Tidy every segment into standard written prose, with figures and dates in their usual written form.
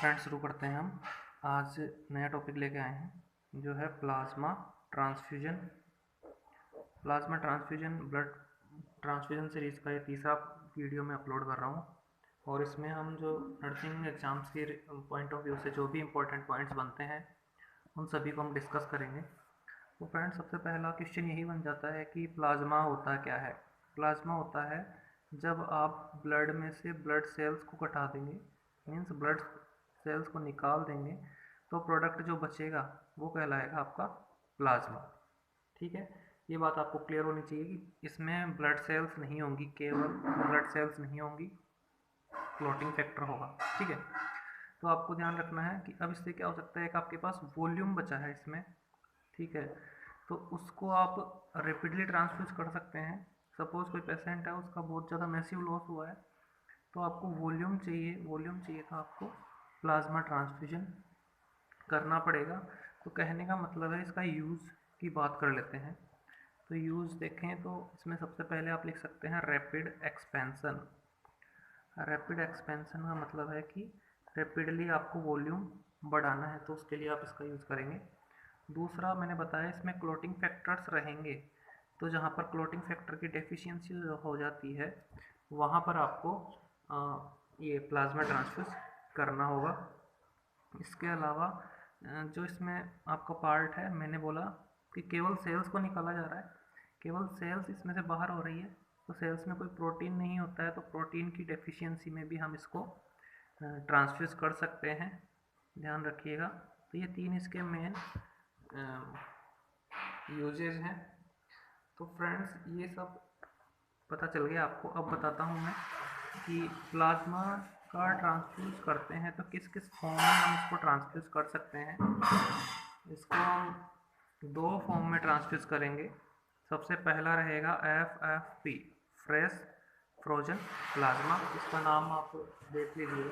Friends शुरू करते हैं हम। आज नया टॉपिक लेके आए हैं जो है plasma transfusion. Plasma transfusion blood transfusion series का ये तीसरा वीडियो मैं अपलोड कर रहा हूँ और इसमें हम जो नर्सिंग एग्ज़ाम्स के पॉइंट ऑफ व्यू से जो भी इम्पोर्टेंट पॉइंट्स बनते हैं उन सभी को हम डिस्कस करेंगे। तो फ्रेंड्स सबसे पहला क्वेश्चन यही बन जाता है कि प्लाज्मा होता क्या है। प्लाज्मा होता है जब आप ब्लड में से ब्लड सेल्स को घटा देंगे, मीन्स ब्लड सेल्स को निकाल देंगे, तो प्रोडक्ट जो बचेगा वो कहलाएगा आपका प्लाज्मा। ठीक है, ये बात आपको क्लियर होनी चाहिए कि इसमें ब्लड सेल्स नहीं होंगी, केवल ब्लड सेल्स नहीं होंगी, क्लॉटिंग फैक्टर होगा। ठीक है, तो आपको ध्यान रखना है कि अब इससे क्या हो सकता है कि आपके पास वॉल्यूम बचा है इसमें। ठीक है, तो उसको आप रेपिडली ट्रांसफ्यूज कर सकते हैं। सपोज कोई पेशेंट है, उसका बहुत ज़्यादा मैसिव लॉस हुआ है, तो आपको वॉल्यूम चाहिए तो आपको प्लाज्मा ट्रांसफ्यूजन करना पड़ेगा। तो कहने का मतलब है, इसका यूज़ की बात कर लेते हैं। तो यूज़ देखें तो इसमें सबसे पहले आप लिख सकते हैं रैपिड एक्सपेंसन। रैपिड एक्सपेंसन का मतलब है कि रैपिडली आपको वॉल्यूम बढ़ाना है, तो उसके लिए आप इसका यूज़ करेंगे। दूसरा मैंने बताया इसमें क्लॉटिंग फैक्टर्स रहेंगे, तो जहाँ पर क्लॉटिंग फैक्टर की डेफिशिएंसी हो जाती है वहाँ पर आपको ये प्लाज्मा ट्रांसफ्यूज करना होगा। इसके अलावा जो इसमें आपका पार्ट है, मैंने बोला कि केवल सेल्स को निकाला जा रहा है, केवल सेल्स इसमें से बाहर हो रही है, तो सेल्स में कोई प्रोटीन नहीं होता है, तो प्रोटीन की डेफिशिएंसी में भी हम इसको ट्रांसफ्यूज कर सकते हैं, ध्यान रखिएगा। तो ये तीन इसके मेन यूजेज हैं। तो फ्रेंड्स ये सब पता चल गया आपको। अब बताता हूँ मैं कि प्लाज्मा का ट्रांसफ्यूज करते हैं तो किस किस फॉर्म में हम इसको ट्रांसफ्यूज कर सकते हैं। इसको हम दो फॉर्म में ट्रांसफ्यूज करेंगे। सबसे पहला रहेगा FFP, फ्रेश फ्रोजन प्लाज्मा। इसका नाम आप देख लीजिए,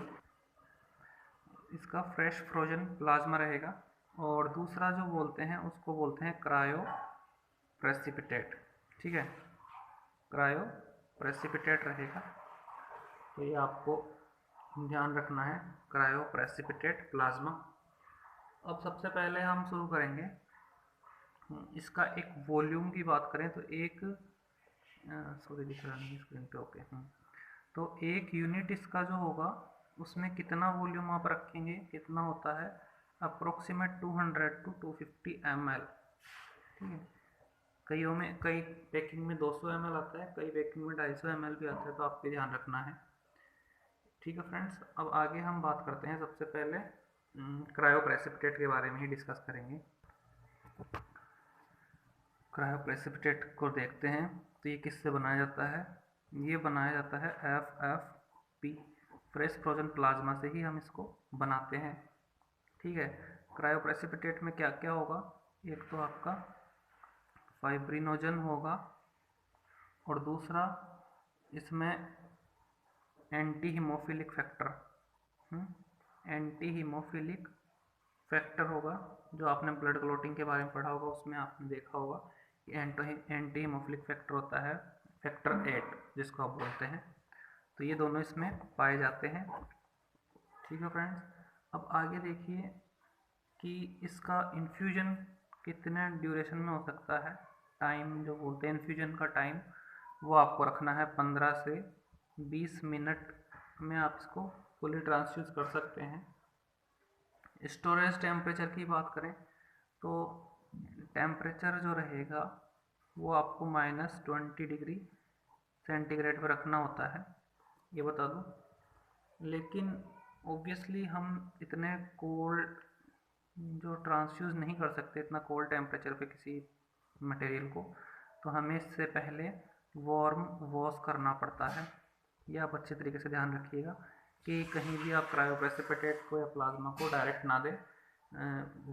इसका फ्रेश फ्रोजन प्लाज्मा रहेगा। और दूसरा जो बोलते हैं उसको बोलते हैं क्रायो प्रेसिपिटेट। ठीक है, क्रायो प्रेसिपिटेट रहेगा, तो ये आपको ध्यान रखना है, क्रायो प्रेसिपिटेट प्लाज्मा। अब सबसे पहले हम शुरू करेंगे इसका एक वॉल्यूम की बात करें तो एक सॉरी दिख रहा नहीं स्क्रीन पे, ओके। तो एक यूनिट इसका जो होगा उसमें कितना वॉल्यूम आप रखेंगे, कितना होता है अप्रोक्सीमेट 200 to 250 ml। ठीक है, कई पैकिंग में 200 ml आता है, कई पैकिंग में 250 ml भी आता है, तो आपको ध्यान रखना है। ठीक है फ्रेंड्स, अब आगे हम बात करते हैं। सबसे पहले क्रायोप्रेसिपिटेट के बारे में ही डिस्कस करेंगे। क्रायोप्रेसिपिटेट को देखते हैं तो ये किससे बनाया जाता है। ये बनाया जाता है FFP, फ्रेश फ्रोजन प्लाज्मा से ही हम इसको बनाते हैं। ठीक है, क्रायोप्रेसिपिटेट में क्या क्या होगा, एक तो आपका फाइब्रिनोजन होगा और दूसरा इसमें एंटी हीमोफिलिक फैक्टर होगा। जो आपने ब्लड क्लॉटिंग के बारे में पढ़ा होगा उसमें आपने देखा होगा कि एंटी हीमोफिलिक फैक्टर होता है फैक्टर 8 जिसको आप बोलते हैं। तो ये दोनों इसमें पाए जाते हैं। ठीक है फ्रेंड्स, अब आगे देखिए कि इसका इन्फ्यूजन कितने ड्यूरेशन में हो सकता है। टाइम जो बोलते हैं इन्फ्यूजन का टाइम, वो आपको रखना है 15 से 20 मिनट में आप इसको फुली ट्रांसफ्यूज कर सकते हैं। स्टोरेज टेम्परेचर की बात करें तो टेम्परेचर जो रहेगा वो आपको -20 डिग्री सेंटीग्रेड पर रखना होता है, ये बता दूं। लेकिन ऑब्वियसली हम इतने कोल्ड जो ट्रांसफ्यूज नहीं कर सकते इतना कोल्ड टेम्परेचर पे किसी मटेरियल को, तो हमें इससे पहले वार्म वॉश करना पड़ता है। ये आप अच्छे तरीके से ध्यान रखिएगा कि कहीं भी आप क्रायोप्रेसिपिटेट को या प्लाज्मा को डायरेक्ट ना दें,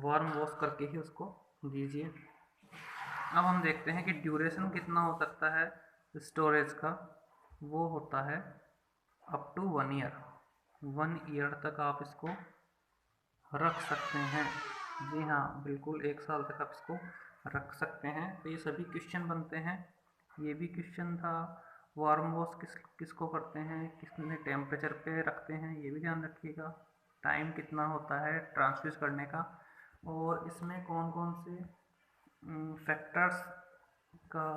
वार्म वॉश करके ही उसको दीजिए। अब हम देखते हैं कि ड्यूरेशन कितना हो सकता है स्टोरेज का। वो होता है अप टू 1 ईयर। 1 ईयर तक आप इसको रख सकते हैं। जी हाँ, बिल्कुल 1 साल तक आप इसको रख सकते हैं। तो ये सभी क्वेश्चन बनते हैं। ये भी क्वेश्चन था, वार्म वॉश किसको करते हैं, कितने टेम्परेचर पे रखते हैं, ये भी ध्यान रखिएगा। टाइम कितना होता है ट्रांसफ्यूज करने का, और इसमें कौन कौन से फैक्टर्स का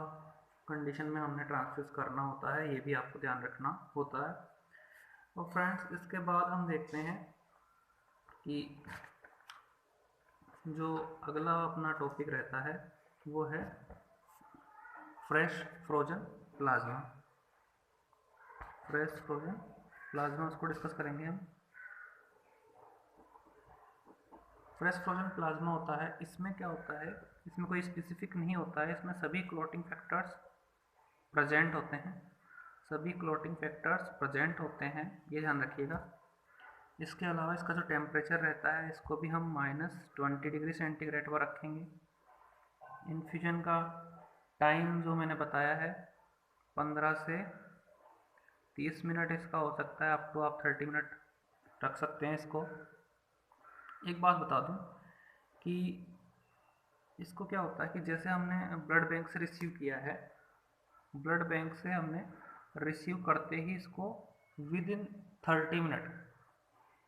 कंडीशन में हमने ट्रांसफ्यूज करना होता है, ये भी आपको ध्यान रखना होता है। और फ्रेंड्स इसके बाद हम देखते हैं कि जो अगला अपना टॉपिक रहता है वो है fresh frozen plasma. Fresh frozen plasma उसको डिस्कस करेंगे हम। फ्रेश फ्रोजन प्लाज्मा होता है, इसमें क्या होता है, इसमें कोई स्पेसिफिक नहीं होता है, इसमें सभी क्लॉटिंग फैक्टर्स प्रेजेंट होते हैं, सभी क्लॉटिंग फैक्टर्स प्रेजेंट होते हैं, ये ध्यान रखिएगा। इसके अलावा इसका जो टेम्परेचर रहता है इसको भी हम -20 डिग्री सेंटीग्रेड पर रखेंगे। इन्फ्यूजन का टाइम जो मैंने बताया है 15 से 30 मिनट इसका हो सकता है, अप टू आप 30 मिनट रख सकते हैं इसको। एक बात बता दूं कि इसको क्या होता है कि जैसे हमने ब्लड बैंक से रिसीव किया है, ब्लड बैंक से हमने रिसीव करते ही इसको विदिन 30 मिनट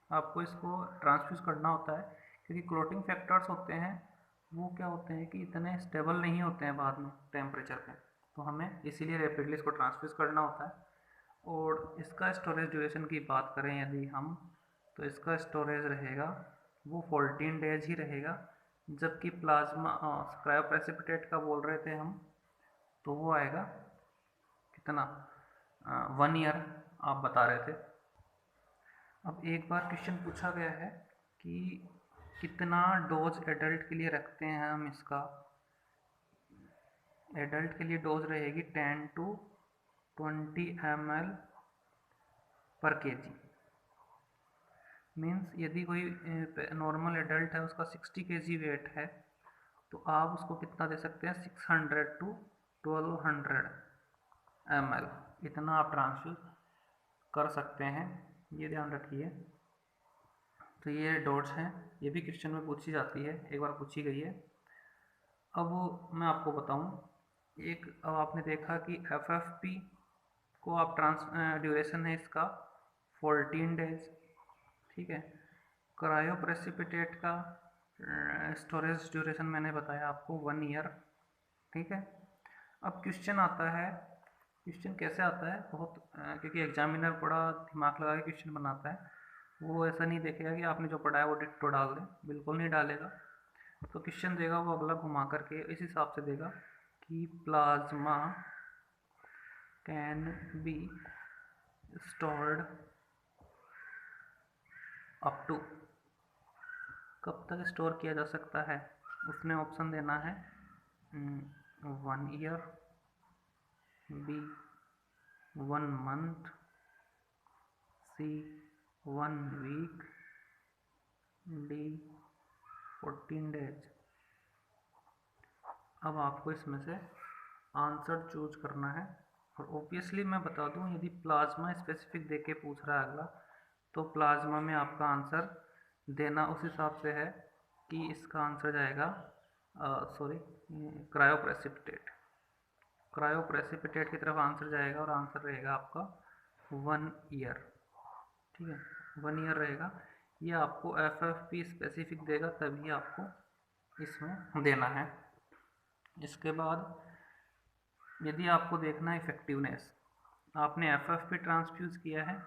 आपको इसको ट्रांसफ्यूज करना होता है, क्योंकि क्लोटिंग फैक्टर्स होते हैं वो क्या होते हैं कि इतने स्टेबल नहीं होते हैं बाद में टेम्परेचर पे, तो हमें इसीलिए रैपिडली इसको ट्रांसफ्यूज करना होता है। और इसका स्टोरेज ड्यूरेशन की बात करें यदि हम, तो इसका स्टोरेज रहेगा वो 14 डेज ही रहेगा, जबकि प्लाज्मा क्रायोप्रेसिपिटेट का बोल रहे थे हम, तो वो आएगा कितना 1 ईयर आप बता रहे थे। अब एक बार क्वेश्चन पूछा गया है कि कितना डोज एडल्ट के लिए रखते हैं हम इसका। एडल्ट के लिए डोज रहेगी 10 to 20 ml पर kg। मीन्स यदि कोई नॉर्मल एडल्ट है उसका 60 kg वेट है, तो आप उसको कितना दे सकते हैं 600 to 1200 ml, इतना आप ट्रांसफ्यूज कर सकते हैं, ये ध्यान रखिए। तो ये डोज हैं, ये भी क्वेश्चन में पूछी जाती है, एक बार पूछी गई है। अब मैं आपको बताऊं, अब आपने देखा कि FFP को आप ड्यूरेशन है इसका 14 डेज, ठीक है। क्रायोप्रेसिपिटेट का स्टोरेज ड्यूरेशन मैंने बताया आपको 1 ईयर, ठीक है। अब क्वेश्चन आता है, क्वेश्चन कैसे आता है, बहुत क्योंकि एग्जामिनर बड़ा दिमाग लगा के क्वेश्चन बनाता है, वो ऐसा नहीं देखेगा कि आपने जो पढ़ा है वो डिट्टो डाल दें, बिल्कुल नहीं डालेगा। तो क्वेश्चन देगा वो अगला घुमा करके इस हिसाब से देगा कि plasma can be stored up to, कब तक स्टोर किया जा सकता है, उसने ऑप्शन देना है 1 ईयर, बी 1 मंथ, सी 1 वीक, डी 14 डेज। अब आपको इसमें से आंसर चूज करना है, और ऑब्वियसली मैं बता दूं यदि प्लाज्मा स्पेसिफिक देके पूछ रहा है अगला, तो प्लाज्मा में आपका आंसर देना उस हिसाब से है कि इसका आंसर जाएगा क्रायोप्रेसिपिटेट, क्रायोप्रेसिपिटेट की तरफ आंसर जाएगा, और आंसर रहेगा आपका 1 ईयर, ठीक है, 1 ईयर रहेगा। ये आपको FFP स्पेसिफिक देगा तभी आपको इसमें देना है। इसके बाद यदि आपको देखना है इफेक्टिवनेस, आपने FFP ट्रांसफ्यूज किया है,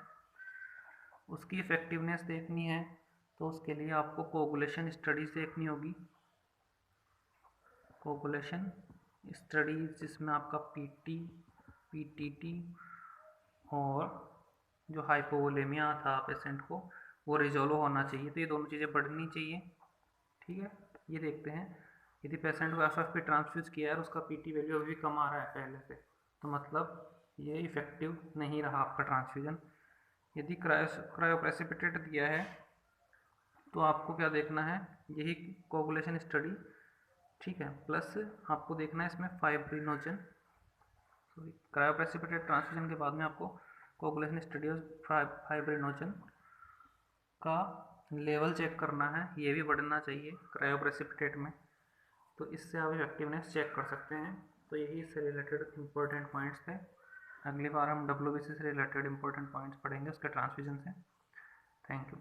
उसकी इफेक्टिवनेस देखनी है, तो उसके लिए आपको कोगुलेशन स्टडीज देखनी होगी। कोगुलेशन स्टडीज जिसमें आपका PT, PTT और जो हाइपोवोलेमिया था पेशेंट को वो रिजोल्व होना चाहिए, तो ये दोनों चीज़ें बढ़नी चाहिए, ठीक है। ये देखते हैं यदि पेशेंट को FFP ट्रांसफ्यूज किया है और उसका PT वैल्यू अभी भी कम आ रहा है पहले से, तो मतलब ये इफेक्टिव नहीं रहा आपका ट्रांसफ्यूजन। यदि क्रायोप्रेसिपिटेट दिया है तो आपको क्या देखना है, यही कोगुलेशन स्टडी, ठीक है, प्लस आपको देखना है इसमें फाइब्रिनोजन, सॉरी क्रायोप्रेसिपिटेट ट्रांसफ्यूजन के बाद में आपको कोगुलेशन स्टडी और फाइब्रिनोजन का लेवल चेक करना है, ये भी बढ़ना चाहिए क्रायोप्रेसिपिटेट में, तो इससे आप इफेक्टिवनेस चेक कर सकते हैं। तो यही इससे रिलेटेड इंपॉर्टेंट पॉइंट्स थे। अगली बार हम WBC से रिलेटेड इंपॉर्टेंट पॉइंट्स पढ़ेंगे उसके ट्रांसफ्यूजन से। Thank you.